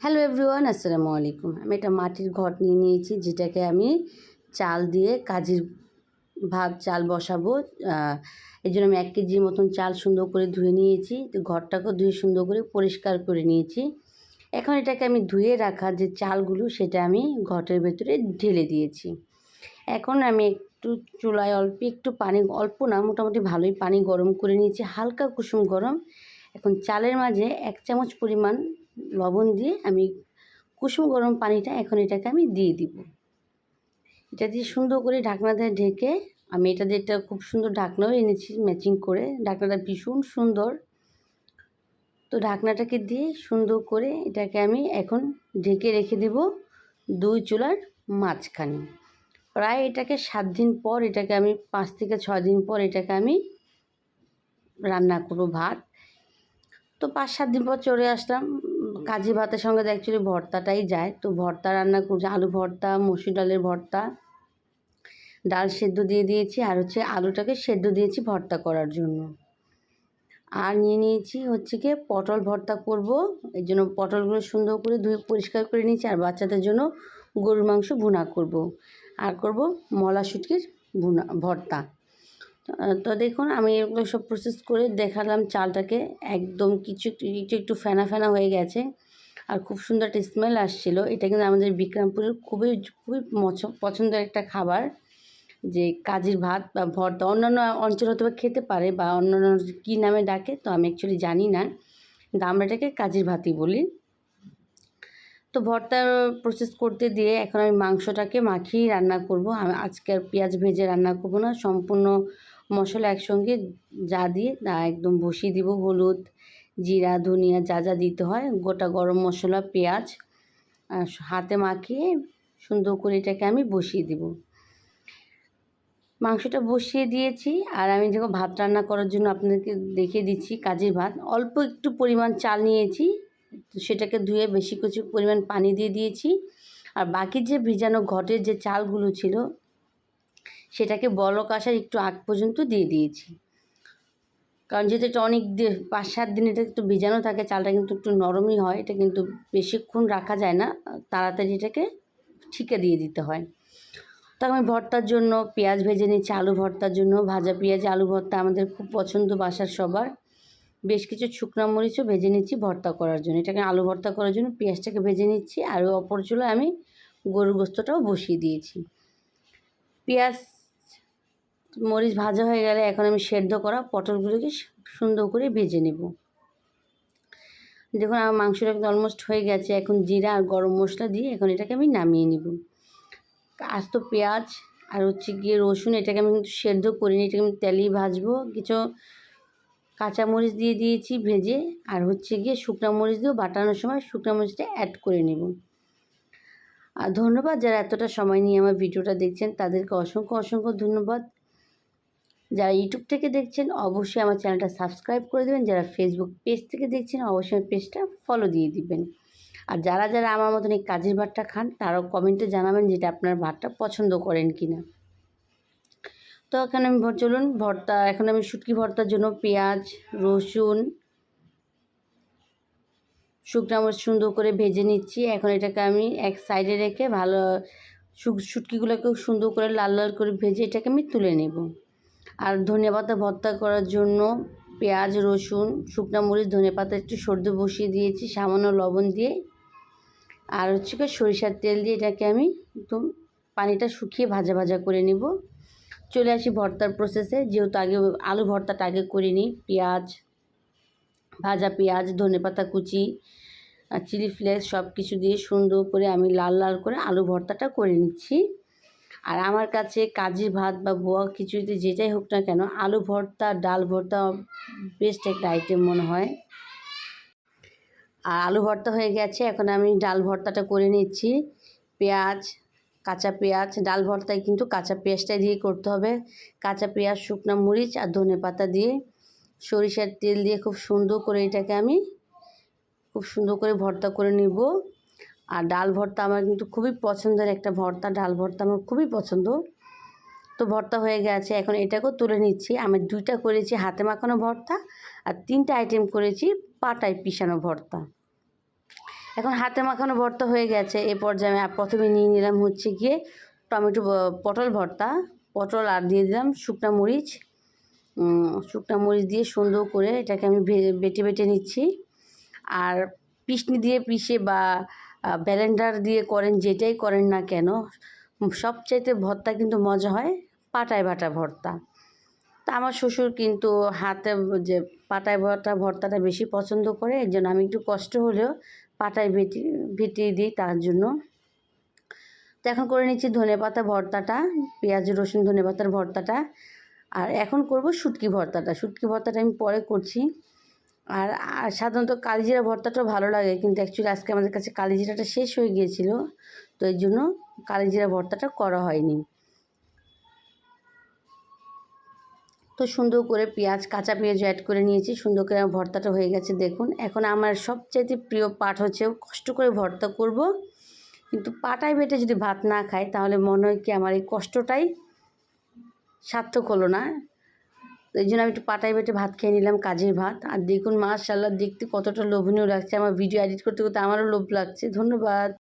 Hello everyone, আসসালামু আলাইকুম। আমি একটা মাটির ঘট নিয়ে নিয়েছি, যেটাকে আমি চাল দিয়ে কাজের ভাত চাল বসাবো। এই জন্য আমি 1 কেজির মতন চাল সুন্দর করে ধুয়ে নিয়েছি। তো ঘরটাকেও ধুয়ে সুন্দর করে পরিষ্কার করে নিয়েছি। এখন এটাকে আমি ধুয়ে রাখা যে চালগুলো, সেটা আমি ঘটের ভেতরে ঢেলে দিয়েছি। এখন আমি একটু চুলায় অল্প একটু পানি, অল্প না মোটামুটি ভালোই পানি গরম করে নিয়েছি, হালকা কুসুম গরম। এখন চালের মাঝে 1 চামচ পরিমাণ লবণ দিয়ে আমি কুসুম গরম পানিটা এখন এটাকে আমি দিয়ে দিব। এটা দিয়ে সুন্দর করে ঢাকনা দিয়ে ঢেকে আমি এটা দিয়ে একটা খুব সুন্দর ঢাকনাও এনেছি ম্যাচিং করে, ঢাকনাটা ভীষণ সুন্দর। তো ঢাকনাটাকে দিয়ে সুন্দর করে এটাকে আমি এখন ঢেকে রেখে দেব 2 চুলার মাঝখানে। প্রায় এটাকে 7 দিন পর, এটাকে আমি 5 থেকে 6 দিন পর এটাকে আমি রান্না করব ভাত। তো 5-7 দিন পর চলে আসলাম। কাজী ভাতের সঙ্গে তো অ্যাকচুয়ালি ভর্তাটাই যায়। তো ভর্তা রান্না করছি, আলু ভর্তা, মসুর ডালের ভর্তা, ডাল সেদ্ধ দিয়ে দিয়েছি, আর আলুটাকে সেদ্ধ দিয়েছি ভর্তা করার জন্য। আর নিয়ে নিয়েছি গিয়ে পটল ভর্তা করব। এর জন্য পটলগুলো সুন্দর করে ধুয়ে পরিষ্কার করে নিয়েছি। আর বাচ্চাদের জন্য গরুর মাংস ভুনা করব। আর করব মলা শুটকির ভর্তা। তো দেখুন, আমি এগুলো সব প্রসেস করে দেখালাম। চালটাকে একদম একটু ফেনা ফেনা হয়ে গেছে, আর খুব সুন্দর একটা স্মেল আসছিল। এটা কিন্তু আমাদের বিক্রমপুরের খুবই খুবই পছন্দের একটা খাবার, যে কাজির ভাত বা ভর্তা। অন্যান্য অঞ্চল হয়তো খেতে পারে বা অন্যান্য কী নামে ডাকে, তো আমি অ্যাকচুয়ালি জানি না, কিন্তু আমরা এটাকে কাজির ভাতই বলি। তো ভর্তার প্রসেস করতে দিয়ে এখন আমি মাংসটাকে মাখিয়ে রান্না করব। আমি আজকে আর পেঁয়াজ ভেজে রান্না করব না, সম্পূর্ণ মশলা একসঙ্গে যা দিয়ে তা একদম বসিয়ে দিব। হলুদ, জিরা, ধনিয়া যা যা দিতে হয়, গোটা গরম মশলা, পেঁয়াজ হাতে মাখিয়ে সুন্দর করে এটাকে আমি বসিয়ে দিব। মাংসটা বসিয়ে দিয়েছি। আর আমি যখন ভাত রান্না করার জন্য আপনাদেরকে দেখিয়ে দিচ্ছি, কাজের ভাত অল্প একটু পরিমাণ চাল নিয়েছি, সেটাকে ধুয়ে বেশি কিছু পরিমাণ পানি দিয়ে দিয়েছি। আর বাকি যে ভিজানো ঘটের যে চালগুলো ছিল, সেটাকে বলক আসার একটু আগ পর্যন্ত দিয়ে দিয়েছি। কারণ যেহেতু এটা অনেক 5-7 দিন এটা একটু ভিজানো থাকে, চালটা কিন্তু একটু নরমই হয়, এটা কিন্তু বেশিক্ষণ রাখা যায় না, তাড়াতাড়ি এটাকে ছিকে দিয়ে দিতে হয়। তো আমি ভর্তার জন্য পেঁয়াজ ভেজে নিচ্ছি। আলু ভর্তার জন্য ভাজা পেঁয়াজ আলু ভর্তা আমাদের খুব পছন্দ বাসার সবার। বেশ কিছু শুকনো মরিচও ভেজে নিচ্ছি ভর্তা করার জন্য। এটাকে আলু ভর্তা করার জন্য পেঁয়াজটাকে ভেজে নিচ্ছি। আর অপর চুলায় আমি গরুর গোস্তটাও বসিয়ে দিয়েছি। পেঁয়াজ মরিচ ভাজা হয়ে গেলে এখন আমি সেদ্ধ করা পটলগুলোকে সুন্দর করে ভেজে নেব। দেখুন, আমার মাংসটা কিন্তু অলমোস্ট হয়ে গেছে। এখন জিরা আর গরম মশলা দিয়ে এখন এটাকে আমি নামিয়ে নেব। আস্ত পেঁয়াজ আর গিয়ে রসুন, এটাকে আমি কিন্তু সেদ্ধ করিনি, এটাকে আমি তেলেই ভাজবো। কিছু কাঁচামরিচ দিয়ে দিয়েছি ভেজে, আর গিয়ে শুকনো মরিচ দিয়েও বাটানোর সময় শুকনো মরিচটা অ্যাড করে নেব। আর ধন্যবাদ যারা এতটা সময় নিয়ে আমার ভিডিওটা দেখছেন, তাদেরকে অসংখ্য অসংখ্য ধন্যবাদ। যারা ইউটিউব থেকে দেখছেন অবশ্যই আমার চ্যানেলটা সাবস্ক্রাইব করে দেবেন। যারা ফেসবুক পেজ থেকে দেখছেন অবশ্যই পেজটা ফলো দিয়ে দিবেন। আর যারা যারা আমার মতন এই কাজের ভাতটা খান, তারাও কমেন্টে জানাবেন যেটা আপনার ভাতটা পছন্দ করেন কি না। তো এখানে আমি চলুন ভর্তা, এখন আমি শুটকি ভর্তার জন্য পেঁয়াজ, রসুন, শুকনো মরিচ সুন্দর করে ভেজে নিচ্ছি। এখন এটাকে আমি এক সাইডে রেখে ভালো শুটকিগুলোকেও সুন্দর করে লাল লাল করে ভেজে এটাকে আমি তুলে নেব। আর ধনেপাতা ভর্তা করার জন্য পেঁয়াজ, রসুন, শুকনো মরিচ, ধনেপাতা একটু সর্ষে বসিয়ে দিয়েছি সামান্য লবণ দিয়ে। আর সরিষার তেল দিয়ে এটাকে আমি একদম পানিটা শুকিয়ে ভাজা ভাজা করে নেব। চলে আসি ভর্তার প্রসেসে। যেহেতু আগে আলু ভর্তাটা আগে করিনি, ভাজা পেঁয়াজ, ধনেপাতা কুচি আর চিলি ফ্লেক্স সব কিছু দিয়ে সুন্দর করে আমি লাল লাল করে আলু ভর্তাটা করে নিচ্ছি। আর আমার কাছে কাজী ভাত বা বোয়া খিচুড়িতে যেটাই হোক না কেন, আলু ভর্তা, ডাল ভর্তা বেস্ট একটা আইটেম মনে হয়। আর আলু ভর্তা হয়ে গেছে, এখন আমি ডাল ভর্তাটা করে নিচ্ছি। পেঁয়াজ, কাঁচা পেঁয়াজ, ডাল ভর্তায় কিন্তু কাঁচা পেঁয়াজটা দিয়ে করতে হবে। কাঁচা পেঁয়াজ, শুকনো মরিচ আর ধনেপাতা দিয়ে সরিষার তেল দিয়ে খুব সুন্দর করে এটাকে আমি খুব সুন্দর করে ভর্তা করে নিব। আর ডাল ভর্তা আমার কিন্তু খুবই পছন্দের একটা ভর্তা, ডাল ভর্তা আমার খুবই পছন্দ। তো ভর্তা হয়ে গেছে, এখন এটাকেও তুলে নিচ্ছি। আমি 2টা করেছি হাতে মাখানো ভর্তা, আর 3টা আইটেম করেছি পাটায় পিষানো ভর্তা। এখন হাতে মাখানো ভর্তা হয়ে গেছে। এ পর্যায়ে আমি প্রথমে নিয়ে নিলাম হচ্ছে গিয়ে টমেটো পটল ভর্তা, পটল আর দিয়ে দিলাম শুকনা মরিচ। শুকনা মরিচ দিয়ে সুন্দর করে এটাকে আমি বেটে বেটে নিচ্ছি। আর পিষনি দিয়ে পিষে বা ব্লেন্ডার দিয়ে করেন, যেটাই করেন না কেন, সবচাইতে ভর্তা কিন্তু মজা হয় পাটায় বাটা ভর্তা। তা আমার শ্বশুর কিন্তু হাতে যে পাটায় বাটা ভর্তাটা বেশি পছন্দ করে, এর জন্য আমি একটু কষ্ট হলেও পাটায় বেটে দিই তার জন্য। তো এখন করে নিচ্ছি ধনেপাতা ভর্তাটা, পেঁয়াজ রসুন ধনেপাতার ভর্তাটা। আর এখন করব শুটকি ভর্তাটা। শুটকি ভর্তাটা আমি পরে করছি। আর সাধারণত কালিজিরা ভর্তাটাও ভালো লাগে, কিন্তু অ্যাকচুয়ালি আজকে আমাদের কাছে কালিজিরাটা শেষ হয়ে গিয়েছিল, তো এর জন্য কালিজিরা ভর্তাটা করা হয়নি। তো সুন্দর করে কাঁচা পেঁয়াজ অ্যাড করে নিয়েছি, সুন্দর করে আমার ভর্তাটা হয়ে গেছে দেখুন। এখন আমার সবচাইতে প্রিয় পার্ট হচ্ছে কষ্ট করে ভর্তা করব, কিন্তু পাটায় বেটে যদি ভাত না খাই তাহলে মনে হয় কি আমার এই কষ্টটাই সার্থক হলো না। তো এই জন্য আমি একটু পাটায় বেটে ভাত খেয়ে নিলাম, কাজের ভাত। আর দেখুন মাশাআল্লাহ দেখতে কতটা লোভনীয় লাগছে। আমার ভিডিও এডিট করতে করতে আমারও লোভ লাগছে। ধন্যবাদ।